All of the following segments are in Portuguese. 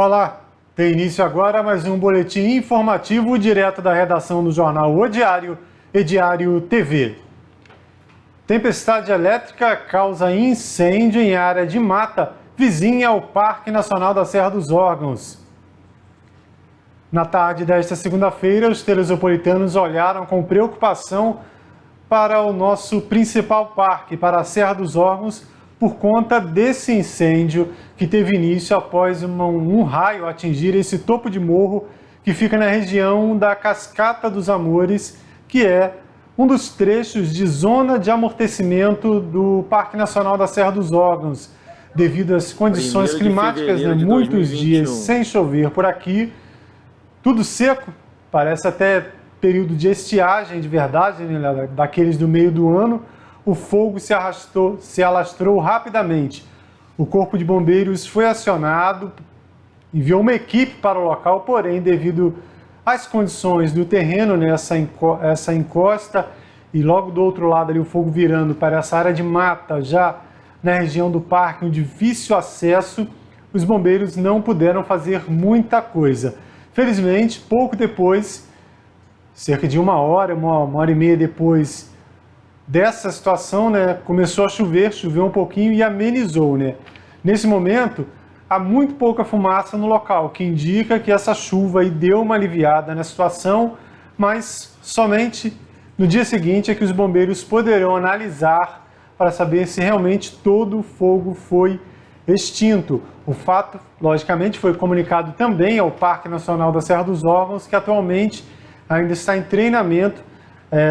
Olá, tem início agora mais um boletim informativo direto da redação do jornal O Diário e Diário TV. Tempestade elétrica causa incêndio em área de mata vizinha ao Parque Nacional da Serra dos Órgãos. Na tarde desta segunda-feira, os teresopolitanos olharam com preocupação para o nosso principal parque, para a Serra dos Órgãos, por conta desse incêndio que teve início após um raio atingir esse topo de morro que fica na região da Cascata dos Amores, que é um dos trechos de zona de amortecimento do Parque Nacional da Serra dos Órgãos. Devido às condições climáticas, muitos dias sem chover por aqui, tudo seco, parece até período de estiagem de verdade, né, daqueles do meio do ano. O fogo se alastrou rapidamente. O Corpo de Bombeiros foi acionado, enviou uma equipe para o local, porém, devido às condições do terreno, né, essa encosta, e logo do outro lado ali o fogo virando para essa área de mata, já na região do parque, um difícil acesso, os bombeiros não puderam fazer muita coisa. Felizmente, pouco depois, cerca de uma hora e meia depois dessa situação, né, começou a chover, choveu um pouquinho e amenizou, né? Nesse momento, há muito pouca fumaça no local, que indica que essa chuva aí deu uma aliviada na situação, mas somente no dia seguinte é que os bombeiros poderão analisar para saber se realmente todo o fogo foi extinto. O fato, logicamente, foi comunicado também ao Parque Nacional da Serra dos Órgãos, que atualmente ainda está em treinamento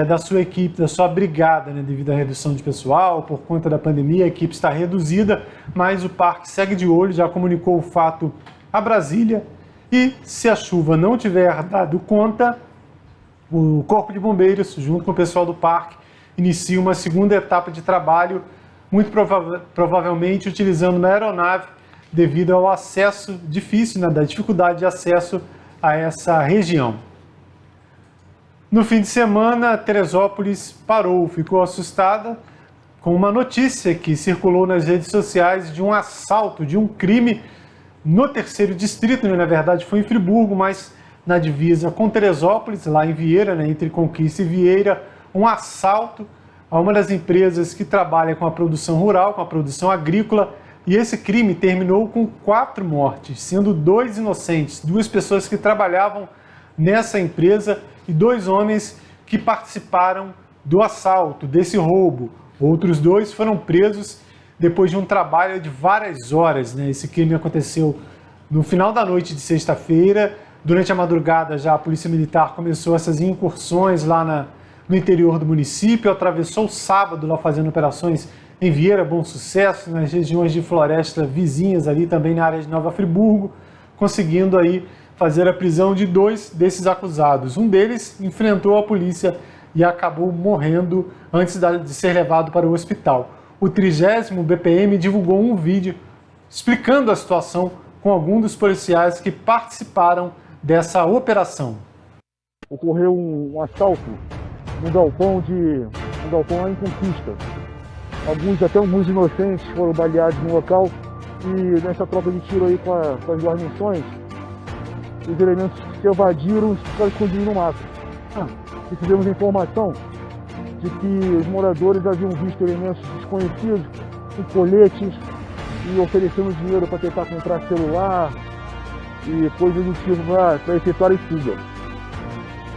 da sua equipe, da sua brigada, né, devido à redução de pessoal, por conta da pandemia, a equipe está reduzida, mas o parque segue de olho, já comunicou o fato a Brasília, e se a chuva não tiver dado conta, o Corpo de Bombeiros, junto com o pessoal do parque, inicia uma segunda etapa de trabalho, muito provavelmente utilizando uma aeronave, devido ao acesso difícil, né, da dificuldade de acesso a essa região. No fim de semana, Teresópolis parou, ficou assustada com uma notícia que circulou nas redes sociais de um assalto, de um crime no terceiro distrito, né? Na verdade foi em Friburgo, mas na divisa com Teresópolis, lá em Vieira, né? Entre Conquista e Vieira, um assalto a uma das empresas que trabalha com a produção rural, com a produção agrícola, e esse crime terminou com 4 mortes, sendo 2 inocentes, 2 pessoas que trabalhavam nessa empresa e 2 homens que participaram do assalto, desse roubo. Outros 2 foram presos depois de um trabalho de várias horas, né? Esse crime aconteceu no final da noite de sexta-feira. Durante a madrugada já a Polícia Militar começou essas incursões lá no interior do município, atravessou o sábado lá fazendo operações em Vieira, Bom Sucesso, nas regiões de floresta vizinhas ali, também na área de Nova Friburgo, conseguindo aí fazer a prisão de 2 desses acusados. Um deles enfrentou a polícia e acabou morrendo antes de ser levado para o hospital. O 30º BPM divulgou um vídeo explicando a situação com alguns dos policiais que participaram dessa operação. Ocorreu um assalto num galpão lá em Conquista. Alguns inocentes foram baleados no local e nessa troca de tiro aí com as guarnições, os elementos se evadiram e ficaram escondidos no mato. E tivemos informação de que os moradores haviam visto elementos desconhecidos com coletes e oferecendo dinheiro para tentar comprar celular e coisas do tipo para efetuar a fuga.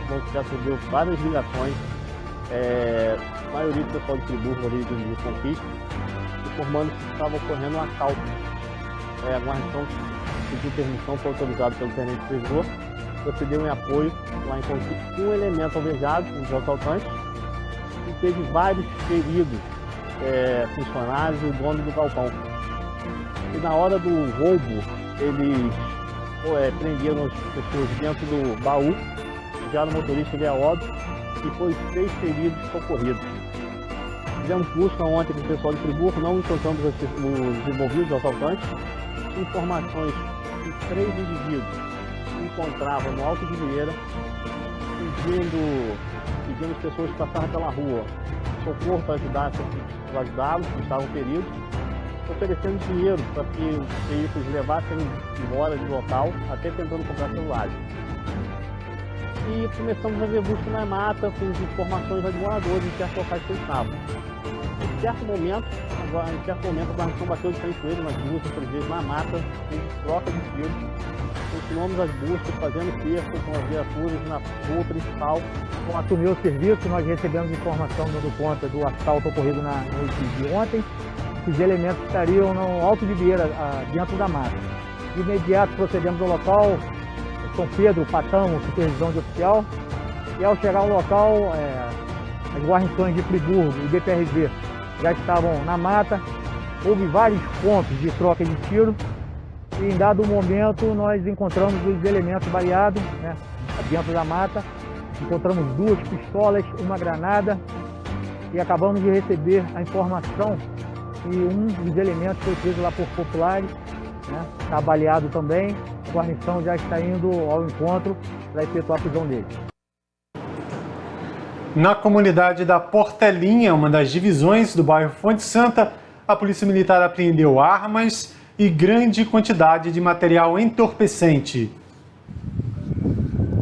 A gente já recebeu várias ligações, a maioria do pessoal de Friburgo ali de Conquista, informando que estava ocorrendo um assalto. A guarnição pediu permissão, foi autorizado pelo tenente supervisor, procedeu em apoio lá em Conquista, um elemento alvejado, um dos assaltantes, e teve vários feridos, funcionários e o dono do galpão. E na hora do roubo, eles prenderam as pessoas dentro do baú, já no motorista veio a óbito e foi 3 feridos socorridos. Fizemos busca ontem com o pessoal de Friburgo, não encontramos os envolvidos, os assaltantes. Informações que 3 indivíduos se encontravam no Alto de Vieira, pedindo as pessoas que passavam pela rua socorro para ajudá-los, que estavam feridos. oferecendo dinheiro para que os veículos levassem embora do local, até tentando comprar celulares. E começamos a fazer busca na mata com informações de moradores em certos locais que eles estavam. Em certo momento, a guarnição bateu de frente com ele umas 2 ou 3 vezes na mata, com troca de tiros. Continuamos as buscas, fazendo cerco com as viaturas na rua principal. Ao assumir o serviço, nós recebemos informação dando conta do assalto ocorrido na noite de ontem. Os elementos estariam no Alto de Vieira, dentro da mata. De imediato procedemos ao local, São Pedro, Patamo, supervisão de oficial. E ao chegar ao local, as guarnições de Friburgo e DPRV já estavam na mata. Houve vários pontos de troca de tiro. E em dado momento nós encontramos os elementos baleados, né, dentro da mata. Encontramos 2 pistolas, uma granada e acabamos de receber a informação que um dos elementos foi preso lá por populares, né, está baleado também. A guarnição já está indo ao encontro para efetuar a prisão dele. Na comunidade da Portelinha, uma das divisões do bairro Fonte Santa, a Polícia Militar apreendeu armas e grande quantidade de material entorpecente.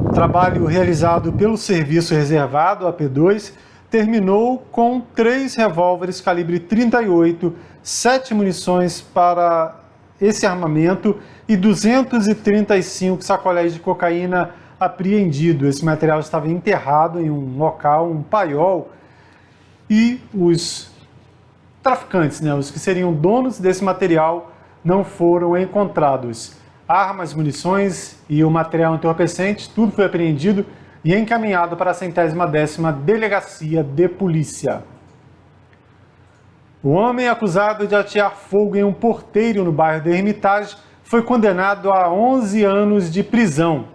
O trabalho realizado pelo Serviço Reservado, AP2, terminou com 3 revólveres calibre 38, 7 munições para esse armamento e 235 sacoléis de cocaína apreendido. Esse material estava enterrado em um local, um paiol, e os traficantes, né, os que seriam donos desse material, não foram encontrados. Armas, munições e o material entorpecente, tudo foi apreendido e encaminhado para a 110ª Delegacia de Polícia. O homem acusado de atear fogo em um porteiro no bairro da Hermitage foi condenado a 11 anos de prisão.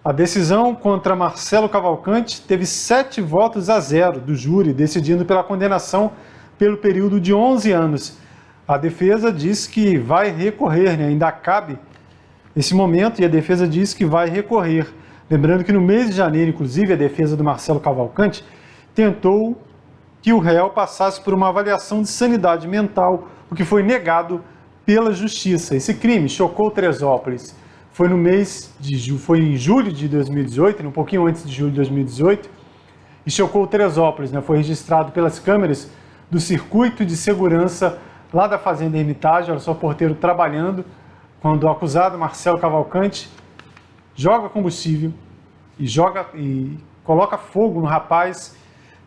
A decisão contra Marcelo Cavalcante teve 7 votos a 0 do júri, decidindo pela condenação pelo período de 11 anos. A defesa diz que vai recorrer, né? Ainda cabe esse momento, e a defesa diz que vai recorrer. Lembrando que no mês de janeiro, inclusive, a defesa do Marcelo Cavalcante tentou que o réu passasse por uma avaliação de sanidade mental, o que foi negado pela justiça. Esse crime chocou Teresópolis. Foi em julho de 2018, um pouquinho antes de julho de 2018, e chocou Teresópolis, né? Foi registrado pelas câmeras do circuito de segurança lá da Fazenda Hermitage. Olha só o porteiro trabalhando, quando o acusado, Marcelo Cavalcante, joga combustível e coloca fogo no rapaz.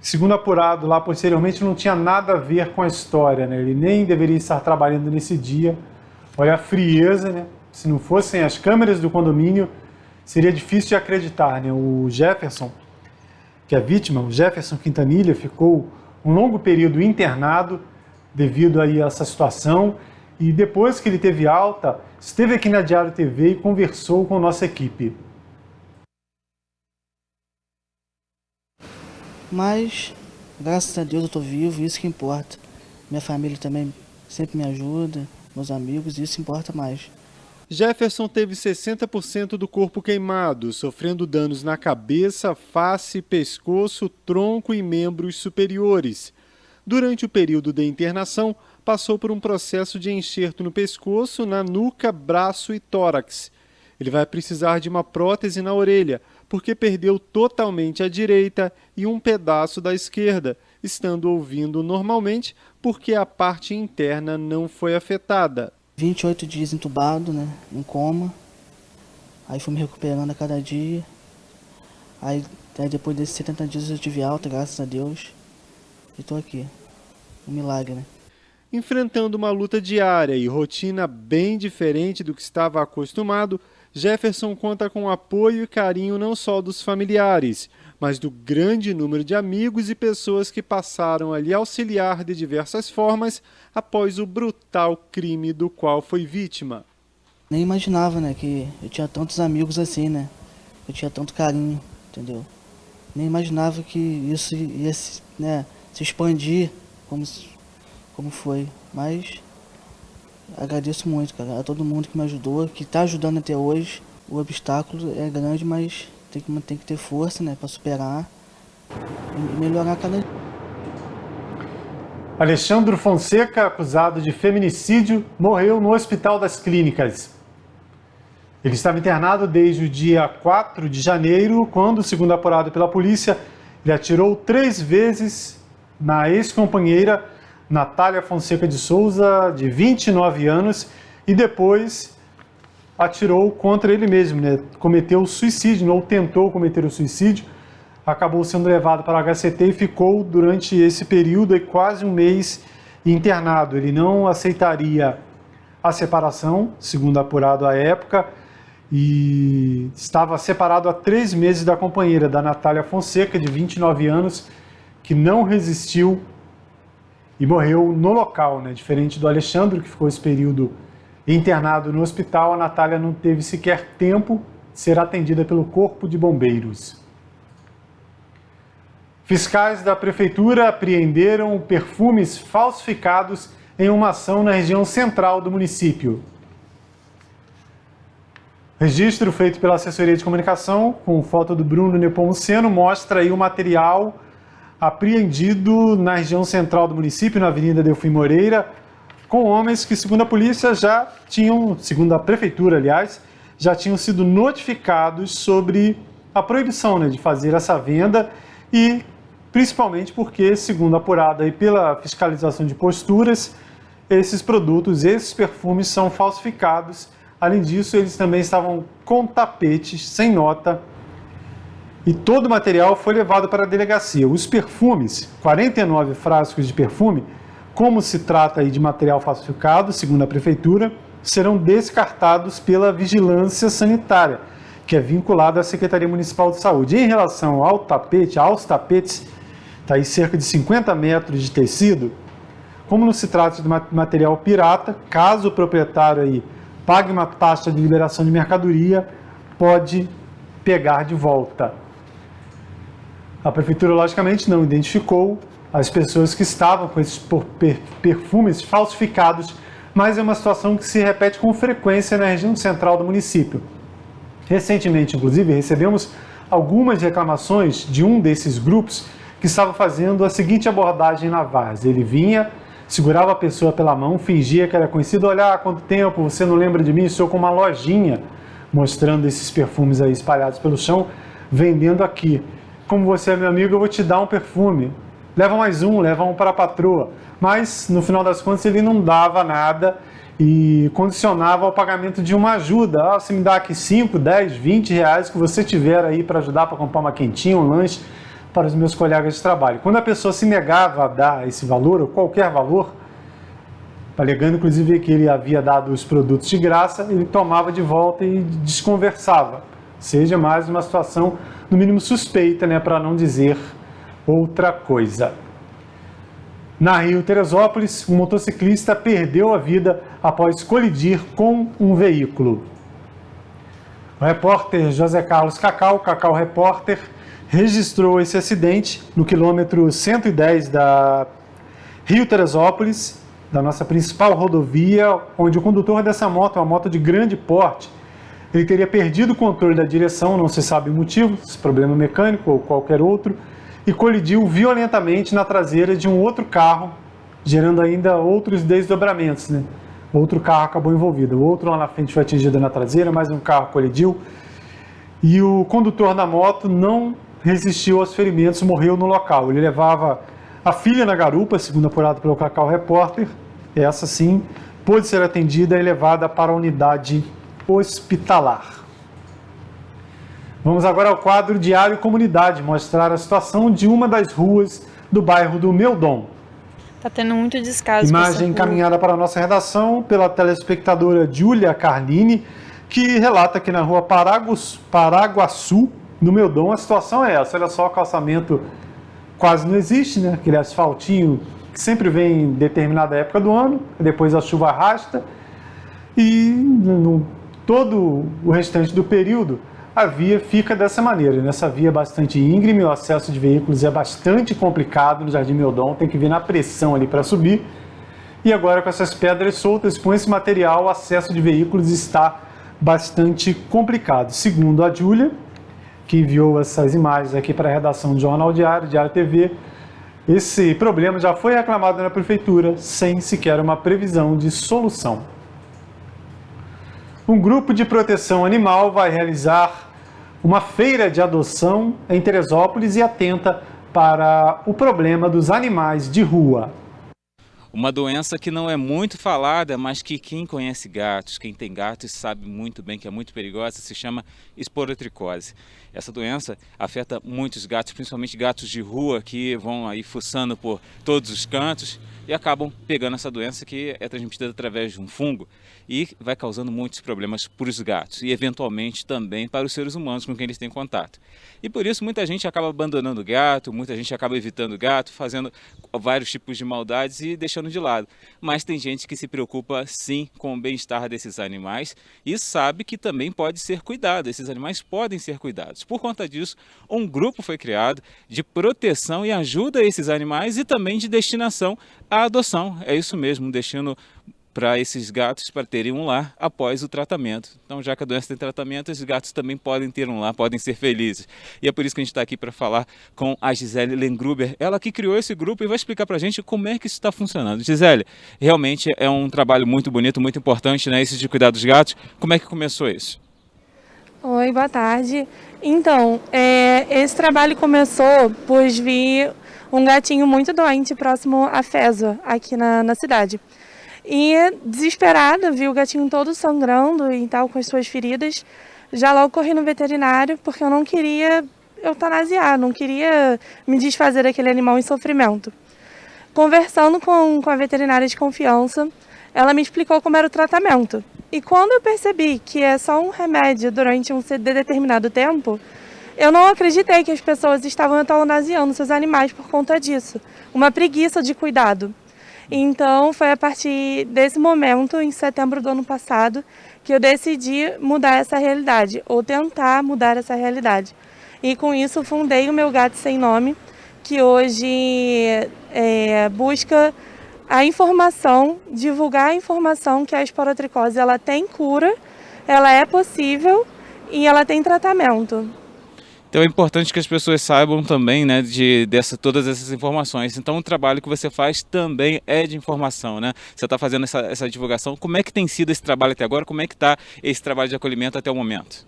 Segundo apurado lá posteriormente, não tinha nada a ver com a história, né? Ele nem deveria estar trabalhando nesse dia. Olha a frieza, né? Se não fossem as câmeras do condomínio, seria difícil de acreditar, né? O Jefferson, que é vítima, o Jefferson Quintanilha, ficou um longo período internado devido aí a essa situação, e depois que ele teve alta, esteve aqui na Diário TV e conversou com a nossa equipe. Mas, graças a Deus, eu estou vivo, isso que importa. Minha família também sempre me ajuda, meus amigos, isso importa mais. Jefferson teve 60% do corpo queimado, sofrendo danos na cabeça, face, pescoço, tronco e membros superiores. Durante o período de internação, passou por um processo de enxerto no pescoço, na nuca, braço e tórax. Ele vai precisar de uma prótese na orelha, porque perdeu totalmente a direita e um pedaço da esquerda, estando ouvindo normalmente porque a parte interna não foi afetada. 28 dias entubado, né, em coma. Aí fui me recuperando a cada dia. Aí depois desses 70 dias eu tive alta, graças a Deus. E estou aqui. Um milagre, né? Enfrentando uma luta diária e rotina bem diferente do que estava acostumado, Jefferson conta com apoio e carinho não só dos familiares, mas do grande número de amigos e pessoas que passaram a lhe auxiliar de diversas formas após o brutal crime do qual foi vítima. Nem imaginava, né, que eu tinha tantos amigos assim, né? Eu tinha tanto carinho, entendeu? Nem imaginava que isso ia, né, se expandir como foi. Mas agradeço muito, cara, a todo mundo que me ajudou, que está ajudando até hoje. O obstáculo é grande, mas tem que ter força, né, para superar e melhorar cada dia. Alexandre Fonseca, acusado de feminicídio, morreu no Hospital das Clínicas. Ele estava internado desde o dia 4 de janeiro, quando, segundo apurado pela polícia, ele atirou 3 vezes na ex-companheira Natália Fonseca de Souza, de 29 anos, e depois atirou contra ele mesmo, né? Cometeu suicídio, ou tentou cometer o suicídio, acabou sendo levado para o HCT e ficou durante esse período quase um mês internado. Ele não aceitaria a separação, segundo apurado à época, e estava separado há 3 meses da companheira, da Natália Fonseca, de 29 anos, que não resistiu e morreu no local, né? Diferente do Alexandre, que ficou esse período internado no hospital, a Natália não teve sequer tempo de ser atendida pelo Corpo de Bombeiros. Fiscais da prefeitura apreenderam perfumes falsificados em uma ação na região central do município. Registro feito pela assessoria de comunicação, com foto do Bruno Nepomuceno, mostra aí o material apreendido na região central do município, na Avenida Delfim Moreira, com homens que, segundo a polícia, já tinham, segundo a prefeitura, aliás, já tinham sido notificados sobre a proibição, né, de fazer essa venda, e principalmente porque, segundo apurado aí pela fiscalização de posturas, esses produtos, esses perfumes são falsificados. Além disso, eles também estavam com tapetes sem nota e todo o material foi levado para a delegacia. Os perfumes, 49 frascos de perfume, como se trata aí de material falsificado, segundo a prefeitura, serão descartados pela vigilância sanitária, que é vinculada à Secretaria Municipal de Saúde. Em relação ao tapete, aos tapetes, está aí cerca de 50 metros de tecido. Como não se trata de material pirata, caso o proprietário aí pague uma taxa de liberação de mercadoria, pode pegar de volta. A prefeitura, logicamente, não identificou as pessoas que estavam com esses perfumes falsificados, mas é uma situação que se repete com frequência na região central do município. Recentemente, inclusive, recebemos algumas reclamações de um desses grupos que estava fazendo a seguinte abordagem na várzea. Ele vinha, segurava a pessoa pela mão, fingia que era conhecido. Olha, há quanto tempo, você não lembra de mim? Estou com uma lojinha, mostrando esses perfumes aí espalhados pelo chão, vendendo aqui. Como você é meu amigo, eu vou te dar um perfume. Leva mais um, leva um para a patroa. Mas, no final das contas, ele não dava nada e condicionava ao pagamento de uma ajuda. Você me dá aqui 5, 10, 20 reais que você tiver aí para ajudar para comprar uma quentinha, um lanche para os meus colegas de trabalho. Quando a pessoa se negava a dar esse valor, ou qualquer valor, alegando inclusive que ele havia dado os produtos de graça, ele tomava de volta e desconversava. Seja mais uma situação, no mínimo, suspeita, né, para não dizer outra coisa. Na Rio-Teresópolis, um motociclista perdeu a vida após colidir com um veículo. O repórter José Carlos Cacau Repórter, registrou esse acidente no quilômetro 110 da Rio-Teresópolis, da nossa principal rodovia, onde o condutor dessa moto, uma moto de grande porte, ele teria perdido o controle da direção, não se sabe o motivo, se problema mecânico ou qualquer outro, e colidiu violentamente na traseira de um outro carro, gerando ainda outros desdobramentos, né? Outro carro acabou envolvido, o outro lá na frente foi atingido na traseira, mais um carro colidiu, e o condutor da moto não resistiu aos ferimentos, morreu no local. Ele levava a filha na garupa, segundo apurado pelo Cacau Repórter. Essa sim pôde ser atendida e levada para a unidade hospitalar. Vamos agora ao quadro Diário Comunidade, mostrar a situação de uma das ruas do bairro do Meudon. Tá tendo muito descaso. Imagem encaminhada para a nossa redação pela telespectadora Júlia Carlini, que relata que na rua Paraguaçu, no Meudon, a situação é essa. Olha só, o calçamento quase não existe, né? Aquele asfaltinho que sempre vem em determinada época do ano, depois a chuva arrasta, e no todo o restante do período a via fica dessa maneira. Nessa via bastante íngreme, o acesso de veículos é bastante complicado no Jardim Meudon, tem que vir na pressão ali para subir. E agora com essas pedras soltas, com esse material, o acesso de veículos está bastante complicado. Segundo a Júlia, que enviou essas imagens aqui para a redação do Jornal Diário, Diário TV, Esse problema já foi reclamado na prefeitura, sem sequer uma previsão de solução. Um grupo de proteção animal vai realizar uma feira de adoção em Teresópolis e atenta para o problema dos animais de rua. Uma doença que não é muito falada, mas que quem conhece gatos, quem tem gatos sabe muito bem que é muito perigosa, se chama esporotricose. Essa doença afeta muitos gatos, principalmente gatos de rua que vão aí fuçando por todos os cantos e acabam pegando essa doença que é transmitida através de um fungo e vai causando muitos problemas para os gatos e eventualmente também para os seres humanos com quem eles têm contato. E por isso muita gente acaba abandonando o gato, muita gente acaba evitando o gato, fazendo vários tipos de maldades e deixando de lado. Mas tem gente que se preocupa sim com o bem-estar desses animais e sabe que também pode ser cuidado, esses animais podem ser cuidados. Por conta disso, um grupo foi criado de proteção e ajuda a esses animais e também de destinação à adoção. É isso mesmo, um destino para esses gatos para terem um lar após o tratamento. Então, já que a doença tem tratamento, esses gatos também podem ter um lar, podem ser felizes. E é por isso que a gente está aqui para falar com a Gisele Lengruber, ela que criou esse grupo e vai explicar para a gente como é que isso está funcionando. Gisele, realmente é um trabalho muito bonito, muito importante, né? Esse de cuidar dos gatos. Como é que começou isso? Oi, boa tarde. Então, esse trabalho começou pois vi um gatinho muito doente próximo à Fézua, aqui na cidade. E desesperada, vi o gatinho todo sangrando e tal, com as suas feridas. Já logo corri no veterinário, porque eu não queria eutanasiar, não queria me desfazer daquele animal em sofrimento. Conversando com a veterinária de confiança, ela me explicou como era o tratamento. E quando eu percebi que é só um remédio durante um determinado tempo, eu não acreditei que as pessoas estavam eutanasiando seus animais por conta disso. Uma preguiça de cuidado. Então, foi a partir desse momento, em setembro do ano passado, que eu decidi mudar essa realidade, ou tentar mudar essa realidade. E com isso, fundei o Meu Gato Sem Nome, que hoje busca a informação, divulgar a informação que a esporotricose ela tem cura, ela é possível e ela tem tratamento. Então é importante que as pessoas saibam também, né, todas essas informações. Então o trabalho que você faz também é de informação, né? Você está fazendo essa divulgação. Como é que tem sido esse trabalho até agora? Como é que está esse trabalho de acolhimento até o momento?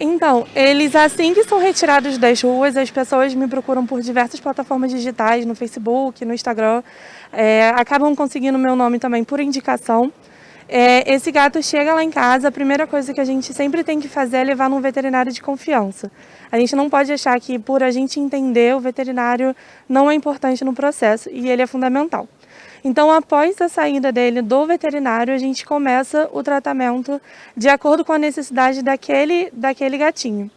Então, eles assim que são retirados das ruas, as pessoas me procuram por diversas plataformas digitais, no Facebook, no Instagram, acabam conseguindo meu nome também por indicação. Esse gato chega lá em casa, a primeira coisa que a gente sempre tem que fazer é levar num veterinário de confiança. A gente não pode achar que por a gente entender, o veterinário não é importante no processo e ele é fundamental. Então, após a saída dele do veterinário, a gente começa o tratamento de acordo com a necessidade daquele gatinho.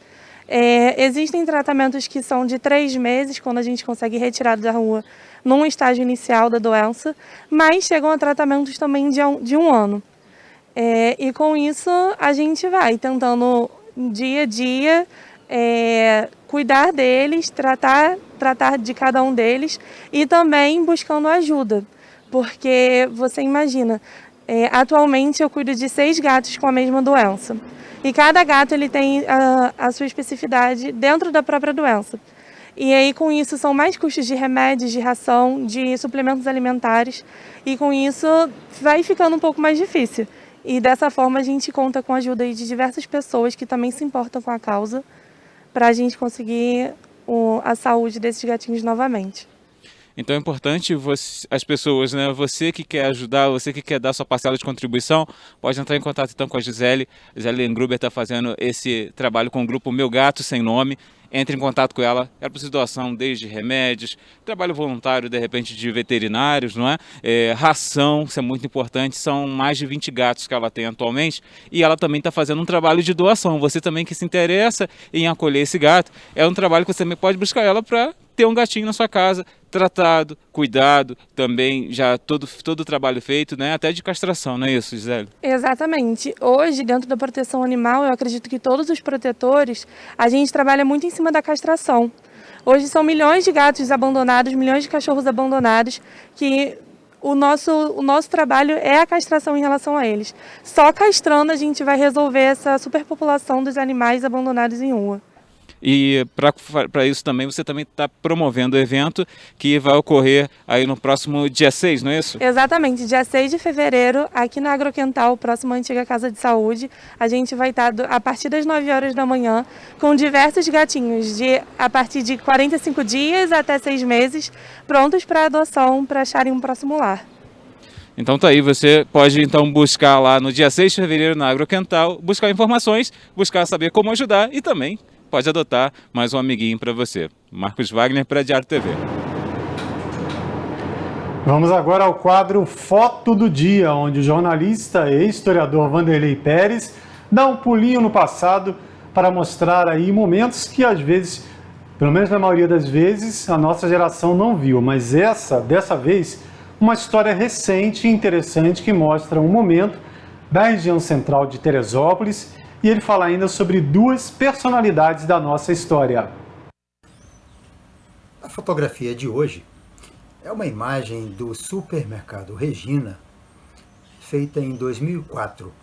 Existem tratamentos que são de 3 meses, quando a gente consegue retirar da rua num estágio inicial da doença, mas chegam a tratamentos também de 1 ano. E com isso a gente vai tentando dia a dia cuidar deles, tratar de cada um deles e também buscando ajuda, porque você imagina, atualmente eu cuido de 6 gatos com a mesma doença e cada gato ele tem a sua especificidade dentro da própria doença. E aí, com isso, são mais custos de remédios, de ração, de suplementos alimentares. E com isso, vai ficando um pouco mais difícil. E dessa forma, a gente conta com a ajuda de diversas pessoas que também se importam com a causa, para a gente conseguir a saúde desses gatinhos novamente. Então é importante as pessoas, né? Você que quer ajudar, você que quer dar sua parcela de contribuição, pode entrar em contato então com a Gisele. Gisele Lengruber está fazendo esse trabalho com o grupo Meu Gato Sem Nome. Entre em contato com ela, ela precisa de doação desde remédios, trabalho voluntário de repente de veterinários, não é? Ração, isso é muito importante, são mais de 20 gatos que ela tem atualmente e ela também está fazendo um trabalho de doação. Você também que se interessa em acolher esse gato, é um trabalho que você também pode buscar ela para ter um gatinho na sua casa, tratado, cuidado, também já todo o trabalho feito, né? Até de castração, não é isso, Gisele? Exatamente. Hoje, dentro da proteção animal, eu acredito que todos os protetores, a gente trabalha muito em cima da castração. Hoje são milhões de gatos abandonados, milhões de cachorros abandonados, que o nosso trabalho é a castração em relação a eles. Só castrando a gente vai resolver essa superpopulação dos animais abandonados em rua. E para isso também, você também está promovendo o evento que vai ocorrer aí no próximo dia 6, não é isso? Exatamente, dia 6 de fevereiro, aqui na Agroquental, próximo à antiga Casa de Saúde, a gente vai estar a partir das 9 horas da manhã com diversos gatinhos a partir de 45 dias até 6 meses, prontos para adoção, para acharem um próximo lar. Então tá aí, você pode então buscar lá no dia 6 de fevereiro na Agroquental, buscar informações, buscar saber como ajudar e também pode adotar mais um amiguinho para você. Marcos Wagner para Diário TV. Vamos agora ao quadro Foto do Dia, onde o jornalista e historiador Vanderlei Pérez dá um pulinho no passado para mostrar aí momentos que às vezes, pelo menos na maioria das vezes, a nossa geração não viu. Mas dessa vez, uma história recente e interessante que mostra um momento da região central de Teresópolis. E ele fala ainda sobre duas personalidades da nossa história. A fotografia de hoje é uma imagem do supermercado Regina, feita em 2004.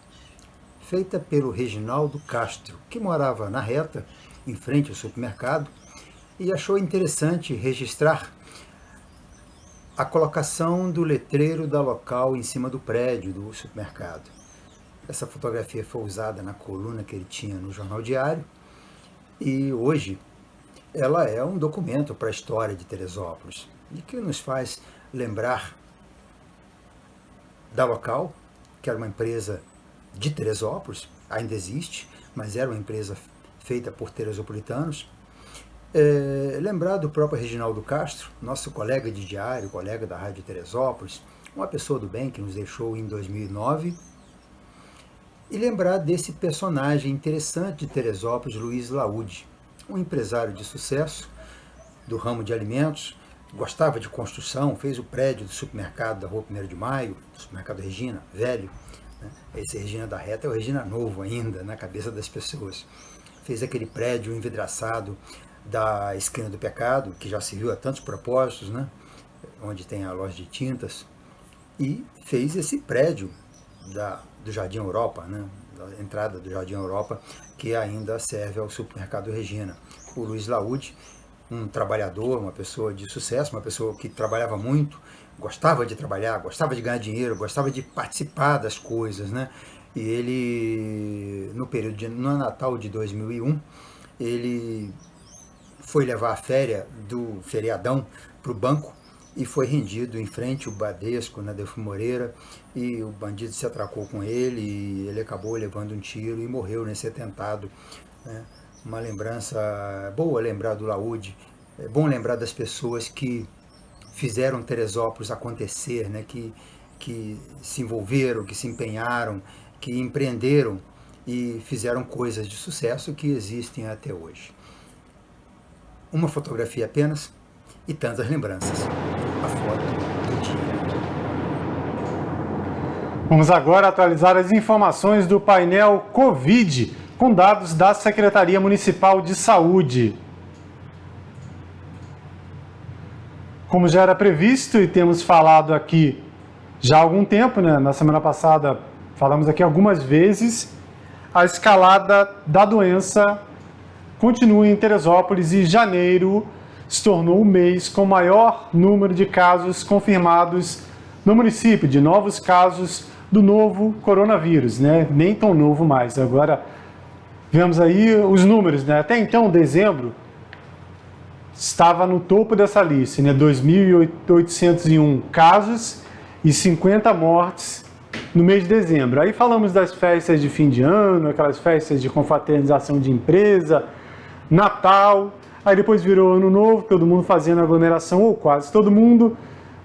Feita pelo Reginaldo Castro, que morava na reta, em frente ao supermercado, e achou interessante registrar a colocação do letreiro da local em cima do prédio do supermercado. Essa fotografia foi usada na coluna que ele tinha no Jornal Diário e hoje ela é um documento para a história de Teresópolis e que nos faz lembrar da local, que era uma empresa de Teresópolis, ainda existe, mas era uma empresa feita por teresopolitanos. Lembrar do próprio Reginaldo Castro, nosso colega de diário, colega da Rádio Teresópolis, uma pessoa do bem que nos deixou em 2009, e lembrar desse personagem interessante de Teresópolis, Luiz Laude, um empresário de sucesso do ramo de alimentos, gostava de construção, fez o prédio do supermercado da Rua 1º de Maio, do supermercado Regina, velho, né? Esse Regina da Reta é o Regina novo ainda, na cabeça das pessoas. Fez aquele prédio envidraçado da Esquina do Pecado, que já serviu a tantos propósitos, né? Onde tem a loja de tintas, e fez esse prédio do Jardim Europa, né? Da entrada do Jardim Europa, que ainda serve ao supermercado Regina. O Luiz Laude, um trabalhador, uma pessoa de sucesso, uma pessoa que trabalhava muito, gostava de trabalhar, gostava de ganhar dinheiro, gostava de participar das coisas, né? E ele, no Natal de 2001, ele foi levar a férias do feriadão para o banco e foi rendido em frente ao Bradesco, na Delfim Moreira, e o bandido se atracou com ele e ele acabou levando um tiro e morreu nesse atentado, né? Uma lembrança boa, lembrar do Laude, é bom lembrar das pessoas que fizeram Teresópolis acontecer, né? Que se envolveram, que se empenharam, que empreenderam e fizeram coisas de sucesso que existem até hoje. Uma fotografia apenas e tantas lembranças. A foto do dia. Vamos agora atualizar as informações do painel Covid, com dados da Secretaria Municipal de Saúde. Como já era previsto e temos falado aqui já há algum tempo, né? Na semana passada falamos aqui algumas vezes, a escalada da doença continua em Teresópolis e janeiro se tornou o mês com maior número de casos confirmados no município, de novos casos do novo coronavírus, né? Nem tão novo mais. Agora vemos aí os números, né? Até então, dezembro estava no topo dessa lista, né? 2.801 casos e 50 mortes no mês de dezembro. Aí falamos das festas de fim de ano, aquelas festas de confraternização de empresa, Natal, aí depois virou Ano Novo, todo mundo fazendo aglomeração, ou quase todo mundo,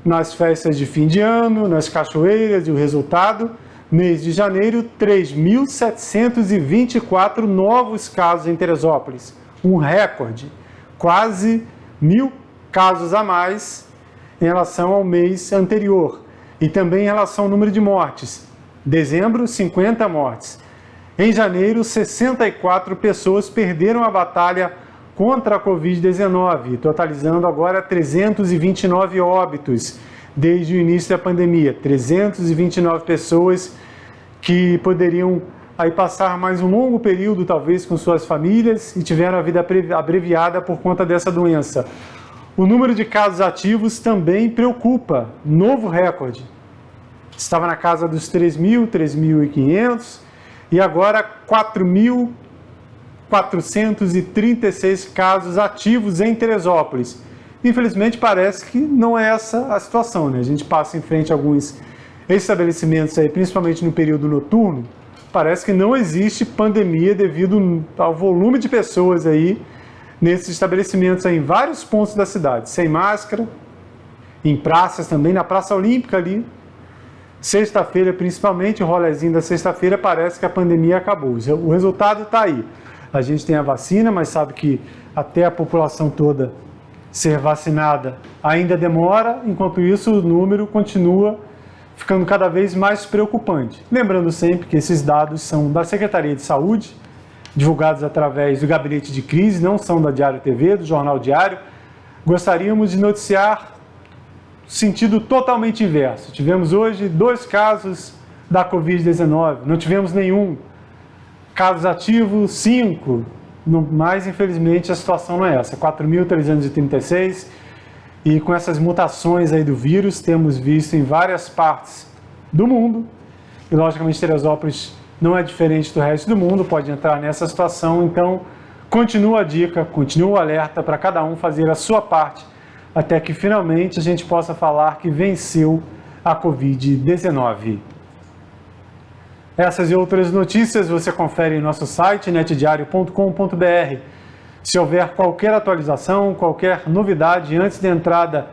nas festas de fim de ano, nas cachoeiras, e o resultado, mês de janeiro, 3.724 novos casos em Teresópolis, um recorde, quase 1.000 casos a mais em relação ao mês anterior, e também em relação ao número de mortes, dezembro, 50 mortes. Em janeiro, 64 pessoas perderam a batalha contra a Covid-19, totalizando agora 329 óbitos desde o início da pandemia. 329 pessoas que poderiam aí passar mais um longo período, talvez, com suas famílias e tiveram a vida abreviada por conta dessa doença. O número de casos ativos também preocupa, novo recorde. Estava na casa dos 3.000, 3.500 e agora 4.436 casos ativos em Teresópolis. Infelizmente parece que não é essa a situação, né? A gente passa em frente a alguns estabelecimentos aí, principalmente no período noturno, parece que não existe pandemia devido ao volume de pessoas aí nesses estabelecimentos aí, em vários pontos da cidade, sem máscara, em praças também, na Praça Olímpica ali. Sexta-feira, principalmente, o rolezinho da sexta-feira, parece que a pandemia acabou. O resultado está aí. A gente tem a vacina, mas sabe que até a população toda ser vacinada ainda demora. Enquanto isso, o número continua ficando cada vez mais preocupante. Lembrando sempre que esses dados são da Secretaria de Saúde, divulgados através do Gabinete de Crise, não são da Diário TV, do Jornal Diário. Gostaríamos de noticiar sentido totalmente inverso. Tivemos hoje 2 casos da Covid-19, não tivemos nenhum. Casos ativos, 5, mas infelizmente a situação não é essa, 4.336, e com essas mutações aí do vírus, temos visto em várias partes do mundo, e logicamente Teresópolis não é diferente do resto do mundo, pode entrar nessa situação, então continua a dica, continua o alerta para cada um fazer a sua parte, até que finalmente a gente possa falar que venceu a Covid-19. Essas e outras notícias você confere em nosso site netdiario.com.br. Se houver qualquer atualização, qualquer novidade antes da entrada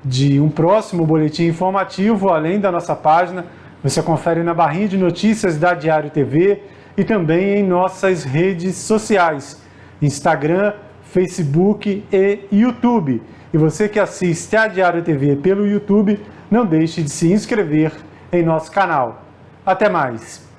de um próximo boletim informativo, além da nossa página, você confere na barrinha de notícias da Diário TV e também em nossas redes sociais, Instagram, Facebook e YouTube. E você que assiste a Diário TV pelo YouTube, não deixe de se inscrever em nosso canal. Até mais!